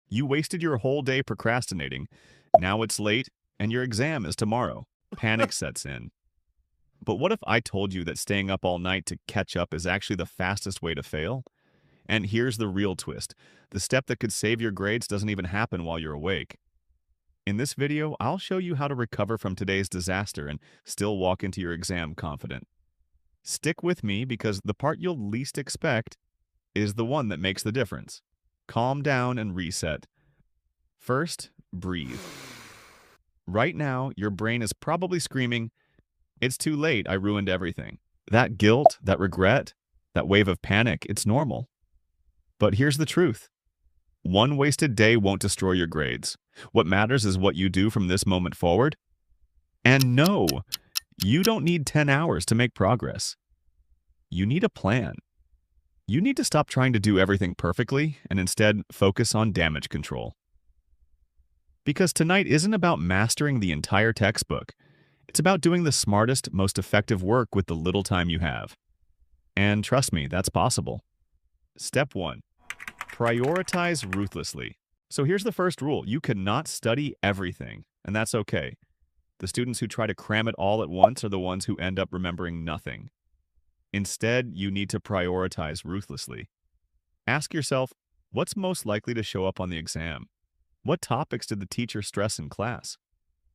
You wasted your whole day procrastinating. Now it's late, and your exam is tomorrow. Panic sets in. But what if I told you that staying up all night to catch up is actually the fastest way to fail? And here's the real twist. The step that could save your grades doesn't even happen while you're awake. In this video, I'll show you how to recover from today's disaster and still walk into your exam confident. Stick with me because the part you'll least expect is the one that makes the difference. Calm down and reset. First, breathe. Right now, your brain is probably screaming, "It's too late, I ruined everything." That guilt, that regret, that wave of panic, it's normal. But here's the truth. One wasted day won't destroy your grades. What matters is what you do from this moment forward. And no, you don't need 10 hours to make progress. You need a plan. You need to stop trying to do everything perfectly and instead focus on damage control. Because tonight isn't about mastering the entire textbook. It's about doing the smartest, most effective work with the little time you have. And trust me, that's possible. Step 1. Prioritize ruthlessly. So here's the first rule. You cannot study everything, and that's okay. The students who try to cram it all at once are the ones who end up remembering nothing. Instead, you need to prioritize ruthlessly. Ask yourself, what's most likely to show up on the exam? What topics did the teacher stress in class?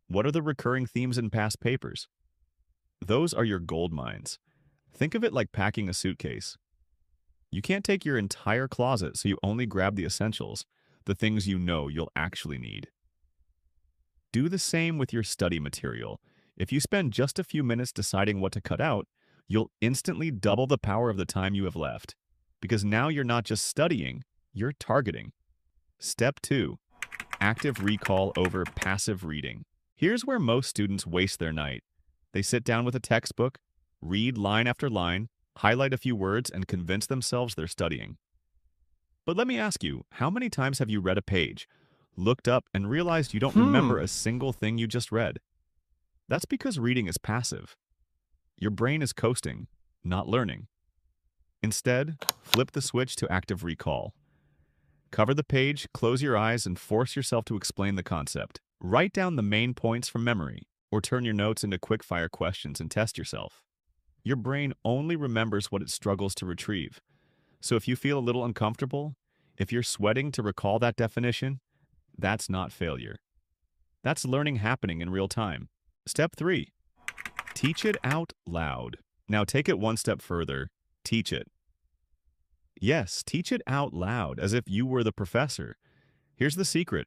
What are the recurring themes in past papers? Those are your gold mines. Think of it like packing a suitcase. You can't take your entire closet, so you only grab the essentials, the things you know you'll actually need. Do the same with your study material. If you spend just a few minutes deciding what to cut out, you'll instantly double the power of the time you have left. Because now you're not just studying, you're targeting. Step 2. Active recall over passive reading. Here's where most students waste their night. They sit down with a textbook, read line after line, highlight a few words, and convince themselves they're studying. But let me ask you, how many times have you read a page, looked up, and realized you don't remember a single thing you just read? That's because reading is passive. Your brain is coasting, not learning. Instead, flip the switch to active recall. Cover the page, close your eyes, and force yourself to explain the concept. Write down the main points from memory, or turn your notes into quick-fire questions and test yourself. Your brain only remembers what it struggles to retrieve. So if you feel a little uncomfortable, if you're sweating to recall that definition, that's not failure. That's learning happening in real time. Step 3. Teach it out loud. Now take it one step further. Teach it. Yes, teach it out loud, as if you were the professor. Here's the secret.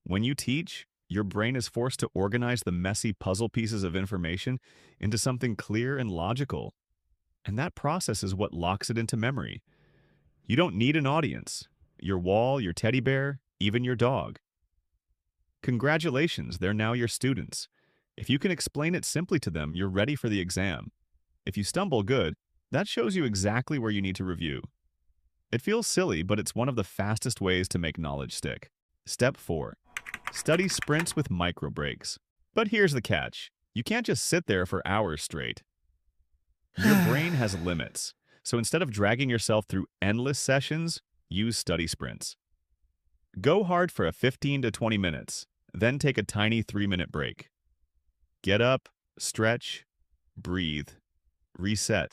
When you teach, your brain is forced to organize the messy puzzle pieces of information into something clear and logical. And that process is what locks it into memory. You don't need an audience. Your wall, your teddy bear, even your dog. Congratulations, they're now your students. If you can explain it simply to them, you're ready for the exam. If you stumble, good. That shows you exactly where you need to review. It feels silly, but it's one of the fastest ways to make knowledge stick. Step 4. Study sprints with micro breaks. But here's the catch. You can't just sit there for hours straight. Your brain has limits. So instead of dragging yourself through endless sessions, use study sprints. Go hard for a 15 to 20 minutes, then take a tiny 3-minute break. Get up, stretch, breathe, reset,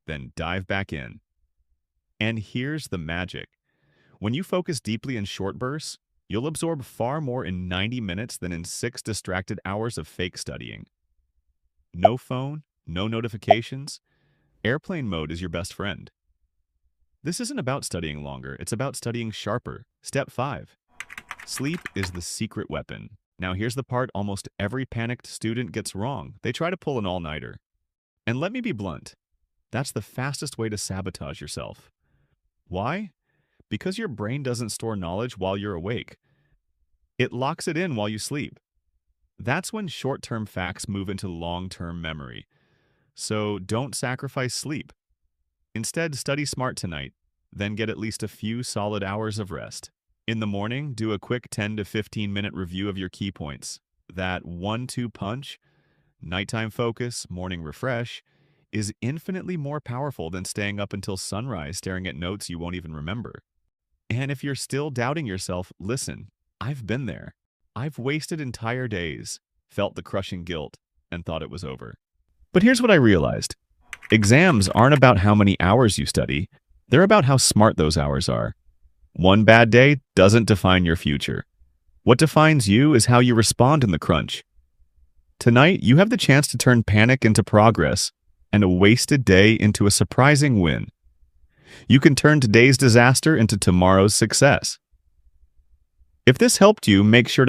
then dive back in. And here's the magic. When you focus deeply in short bursts, you'll absorb far more in 90 minutes than in 6 distracted hours of fake studying. No phone, no notifications. Airplane mode is your best friend. This isn't about studying longer, it's about studying sharper. Step 5. Sleep is the secret weapon. Now here's the part almost every panicked student gets wrong. They try to pull an all-nighter. And let me be blunt. That's the fastest way to sabotage yourself. Why? Because your brain doesn't store knowledge while you're awake. It locks it in while you sleep. That's when short-term facts move into long-term memory. So don't sacrifice sleep. Instead, study smart tonight, then get at least a few solid hours of rest. In the morning, do a quick 10 to 15-minute review of your key points. That 1-2 punch, nighttime focus, morning refresh, is infinitely more powerful than staying up until sunrise staring at notes you won't even remember. And if you're still doubting yourself, listen, I've been there. I've wasted entire days, felt the crushing guilt, and thought it was over. But here's what I realized. Exams aren't about how many hours you study. They're about how smart those hours are. One bad day doesn't define your future. What defines you is how you respond in the crunch. Tonight, you have the chance to turn panic into progress and a wasted day into a surprising win. You can turn today's disaster into tomorrow's success. If this helped you, make sure